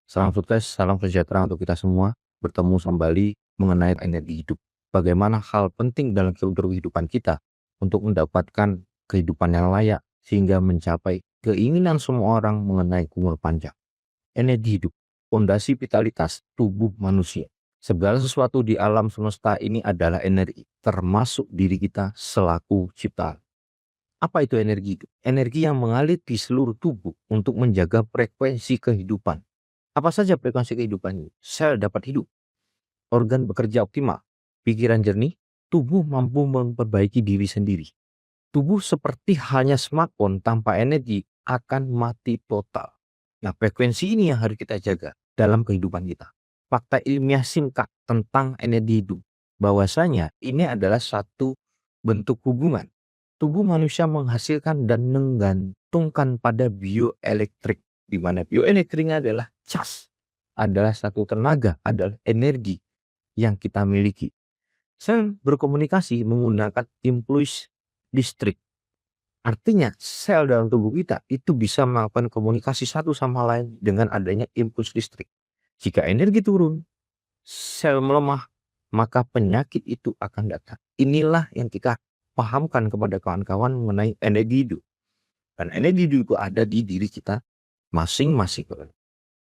Salam sukses, salam sejahtera untuk kita semua. Bertemu kembali mengenai energi hidup. Bagaimana hal penting dalam seluruh kehidupan kita untuk mendapatkan kehidupan yang layak sehingga mencapai keinginan semua orang mengenai umur panjang. Energi hidup, fondasi vitalitas tubuh manusia. Segala sesuatu di alam semesta ini adalah energi, termasuk diri kita selaku ciptaan. Apa itu energi hidup? Energi yang mengalir di seluruh tubuh untuk menjaga frekuensi kehidupan. Apa saja frekuensi kehidupan ini? Sel dapat hidup, organ bekerja optimal, pikiran jernih, tubuh mampu memperbaiki diri sendiri. Tubuh seperti halnya smartphone tanpa energi akan mati total. Nah, frekuensi ini yang harus kita jaga dalam kehidupan kita. Fakta ilmiah singkat tentang energi hidup, bahwasanya ini adalah satu bentuk hubungan. Tubuh manusia menghasilkan dan menggantungkan pada bioelektrik, di mana bioelektriknya adalah cas, adalah satu tenaga, adalah energi yang kita miliki. Sel berkomunikasi menggunakan impuls listrik. Artinya sel dalam tubuh kita itu bisa melakukan komunikasi satu sama lain dengan adanya impuls listrik. Jika energi turun, sel melemah, maka penyakit itu akan datang. Inilah yang kita pahamkan kepada kawan-kawan mengenai energi hidup. Dan energi hidup itu ada di diri kita masing-masing.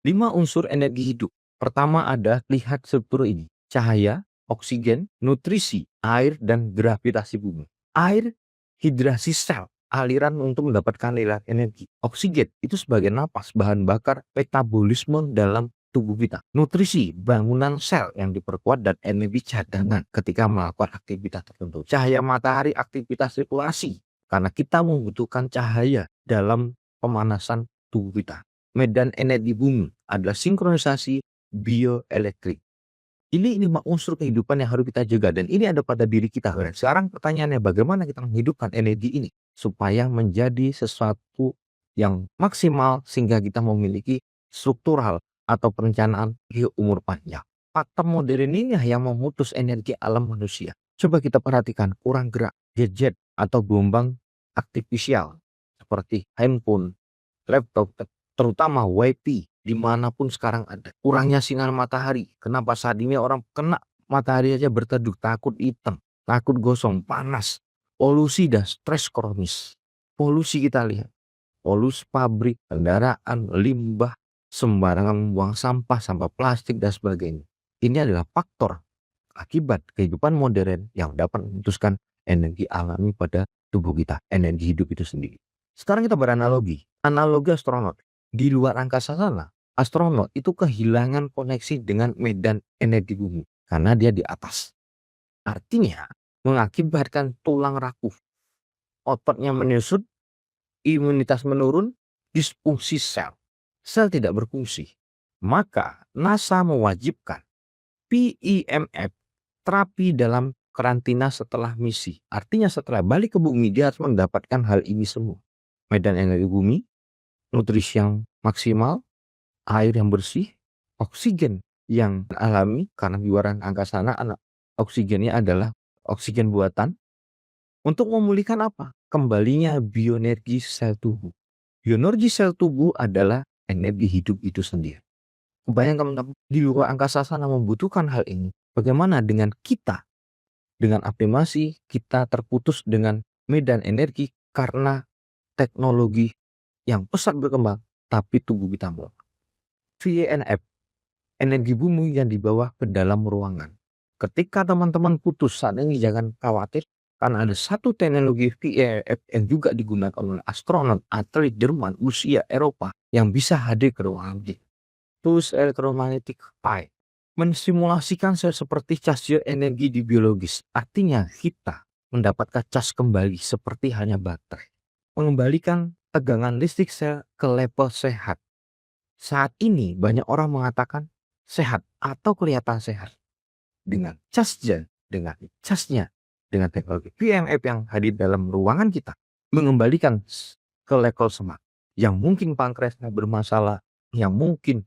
5 unsur energi hidup. Pertama ada, lihat struktur ini. Cahaya, oksigen, nutrisi, air, dan gravitasi bumi. Air, hidrasi sel, aliran untuk mendapatkan aliran energi. Oksigen itu sebagai napas, bahan bakar, metabolisme dalam tubuh kita. Nutrisi, bangunan sel yang diperkuat dan energi cadangan ketika melakukan aktivitas tertentu. Cahaya matahari, aktivitas sirkulasi, karena kita membutuhkan cahaya dalam pemanasan tubuh kita. Medan energi bumi adalah sinkronisasi bioelektrik. Ini 5 unsur kehidupan yang harus kita jaga dan ini ada pada diri kita. Sekarang pertanyaannya, bagaimana kita menghidupkan energi ini supaya menjadi sesuatu yang maksimal sehingga kita memiliki struktural atau perencanaan umur panjang. Faktor modern ini yang memutus energi alam manusia. Coba kita perhatikan, kurang gerak, gadget atau gelombang artifisial seperti handphone, laptop, terutama WiFi dimanapun sekarang ada. Kurangnya sinar matahari. Kenapa saat ini orang kena matahari aja berteduh, takut hitam, takut gosong, panas, polusi dan stres kronis. Polusi kita lihat, polusi pabrik, kendaraan, limbah, sembarangan buang sampah, sampah plastik dan sebagainya. Ini adalah faktor akibat kehidupan modern yang dapat memutuskan energi alami pada tubuh kita, energi hidup itu sendiri. Sekarang kita beranalogi, analogi astronot. Di luar angkasa sana, astronot itu kehilangan koneksi dengan medan energi bumi karena dia di atas. Artinya mengakibatkan tulang rapuh, ototnya menyusut, imunitas menurun, disfungsi sel. Sel tidak berfungsi. Maka NASA mewajibkan PEMF, terapi dalam karantina setelah misi. Artinya setelah balik ke bumi dia harus mendapatkan hal ini semua. Medan energi bumi, nutrisi yang maksimal, air yang bersih, oksigen yang alami karena di luar angkasa sana oksigennya adalah oksigen buatan. Untuk memulihkan apa? Kembalinya bioenergi sel tubuh. Bioenergi sel tubuh adalah energi hidup itu sendiri. Bayangkan teman-teman, di luar angkasa sana membutuhkan hal ini. Bagaimana dengan kita? Dengan afirmasi kita terputus dengan medan energi karena teknologi yang pesat berkembang, tapi tubuh kita melemah. VNF, energi bumi yang dibawa ke dalam ruangan. Ketika teman-teman putus saat ini jangan khawatir, karena ada satu teknologi VNF yang juga digunakan oleh astronot, atlet Jerman, usia Eropa yang bisa hadir ke ruangan kita. Pulse electromagnetic field mensimulasikan sel seperti charge energi di biologis. Artinya kita mendapatkan cas kembali seperti hanya baterai. Mengembalikan tegangan listrik sel ke level sehat. Saat ini banyak orang mengatakan sehat atau kelihatan sehat dengan casnya, dengan teknologi PMF yang hadir dalam ruangan kita, mengembalikan ke level semak. Yang mungkin pankreasnya bermasalah, yang mungkin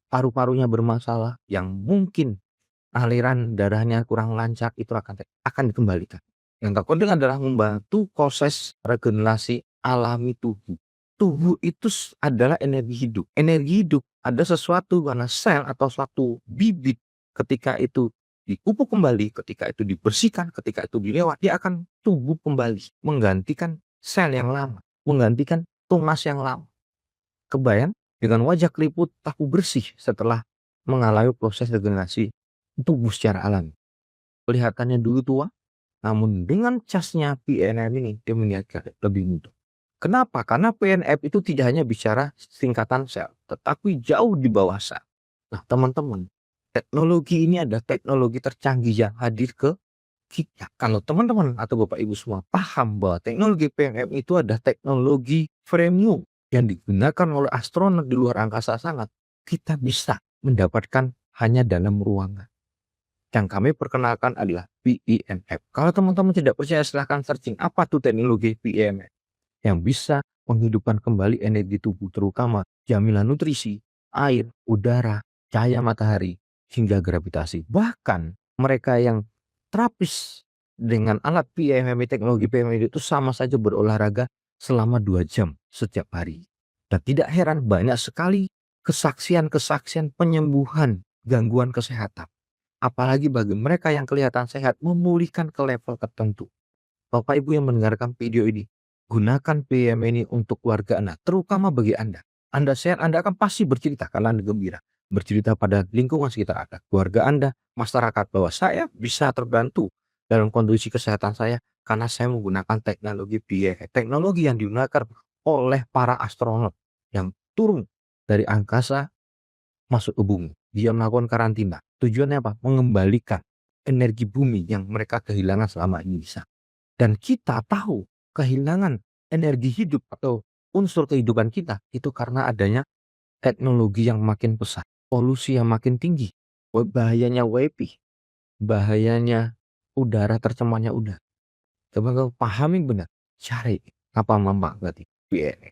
paru-parunya bermasalah, yang mungkin aliran darahnya kurang lancar, itu akan dikembalikan. Yang terpenting adalah membantu proses regenerasi alami tubuh. tubuh itu adalah energi hidup. Energi hidup ada sesuatu karena sel atau suatu bibit ketika itu dipupuk kembali, ketika itu dibersihkan, ketika itu dilewat, dia akan tumbuh kembali, menggantikan sel yang lama, menggantikan tunas yang lama. Kebayang dengan wajah keriput tapi bersih setelah mengalami proses regenerasi tubuh secara alami. Kelihatannya dulu tua, namun dengan casnya PNF ini dia melihat lebih muda. Kenapa? Karena PNF itu tidak hanya bicara singkatan sel, tetapi jauh di bawah sel. Nah, teman-teman, teknologi ini adalah teknologi tercanggih yang hadir ke kita. Kalau teman-teman atau Bapak Ibu semua paham bahwa teknologi PNF itu adalah teknologi premium yang digunakan oleh astronot di luar angkasa sana, kita bisa mendapatkan hanya dalam ruangan. Yang kami perkenalkan adalah PEMF. Kalau teman-teman tidak percaya silahkan searching apa tuh teknologi PEMF yang bisa menghidupkan kembali energi tubuh, terutama jaminan nutrisi, air, udara, cahaya matahari, hingga gravitasi. Bahkan mereka yang terapis dengan alat PEMF, teknologi PEMF itu sama saja berolahraga selama 2 jam setiap hari. Dan tidak heran banyak sekali kesaksian-kesaksian penyembuhan gangguan kesehatan. Apalagi bagi mereka yang kelihatan sehat, memulihkan ke level tertentu. Bapak Ibu yang mendengarkan video ini, gunakan PM ini untuk keluarga Anda, terutama bagi Anda. Anda sehat, Anda akan pasti bercerita karena Anda gembira. Bercerita pada lingkungan sekitar Anda, keluarga Anda, masyarakat, bahwa saya bisa terbantu dalam kondisi kesehatan saya karena saya menggunakan teknologi PM. Teknologi yang digunakan oleh para astronot yang turun dari angkasa masuk ke bumi. Dia melakukan karantina. Tujuannya apa? Mengembalikan energi bumi yang mereka kehilangan selama ini bisa. Dan kita tahu kehilangan energi hidup atau unsur kehidupan kita itu karena adanya teknologi yang makin pesat, polusi yang makin tinggi, bahayanya WiFi, bahayanya udara, tercemarnya udara. Coba kau pahami benar, cari apa mampak berarti PNE.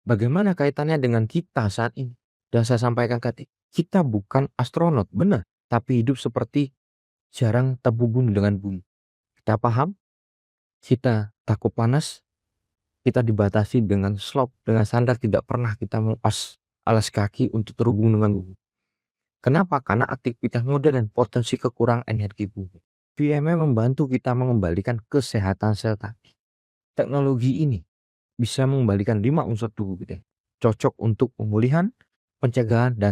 Bagaimana kaitannya dengan kita saat ini? Dan saya sampaikan tadi, kita bukan astronot, benar, tapi hidup seperti jarang terhubung dengan bumi. Kita paham? Kita takut panas, kita dibatasi dengan slope, dengan sandal, tidak pernah kita melepas alas kaki untuk terhubung dengan bumi. Kenapa? Karena aktivitas modern dan potensi kekurangan energi bumi. PMM membantu kita mengembalikan kesehatan sel tadi. Teknologi ini bisa mengembalikan 5 unsur tubuh kita. Cocok untuk pemulihan, pencegahan, dan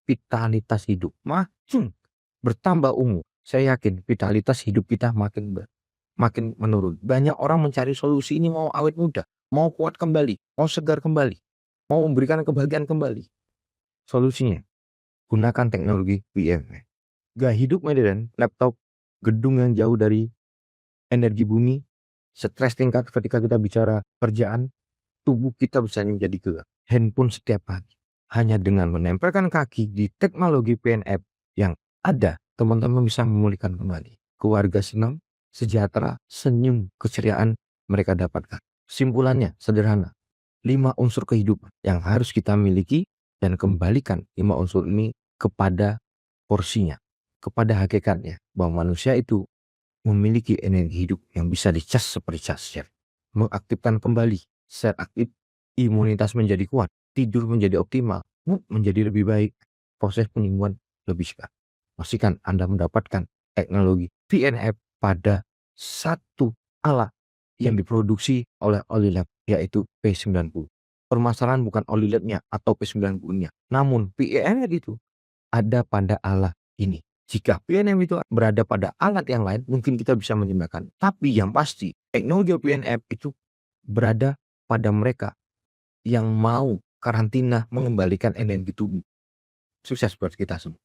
vitalitas hidup. Makin bertambah umur, saya yakin vitalitas hidup kita makin menurun. Banyak orang mencari solusi ini, mau awet muda, mau kuat kembali, mau segar kembali, mau memberikan kebahagiaan kembali. Solusinya, gunakan teknologi PMF. Gaya hidup modern, laptop, gedung yang jauh dari energi bumi, stres tingkat ketika kita bicara kerjaan, tubuh kita bisa menjadi gelap. Handphone setiap pagi. Hanya dengan menempelkan kaki di teknologi PNF yang ada, teman-teman bisa memulihkan kembali. Keluarga senang, sejahtera, senyum, keceriaan mereka dapatkan. Simpulannya sederhana. 5 unsur kehidupan yang harus kita miliki dan kembalikan 5 unsur ini kepada porsinya, kepada hakikatnya, bahwa manusia itu memiliki energi hidup yang bisa dicas seperti cas chef. Mengaktifkan kembali sel aktif, imunitas menjadi kuat, tidur menjadi optimal, mood menjadi lebih baik, proses penyembuhan lebih cepat. Pastikan Anda mendapatkan teknologi PNF pada satu alat yang diproduksi oleh Olilab, yaitu P90. Permasalahan bukan Olilabnya atau P90-nya, namun PNF itu ada pada alat ini. Jika PNF itu berada pada alat yang lain, mungkin kita bisa menyembahkan. Tapi yang pasti, teknologi PNF itu berada pada mereka yang mau karantina mengembalikan energi tubuh. Sukses buat kita semua.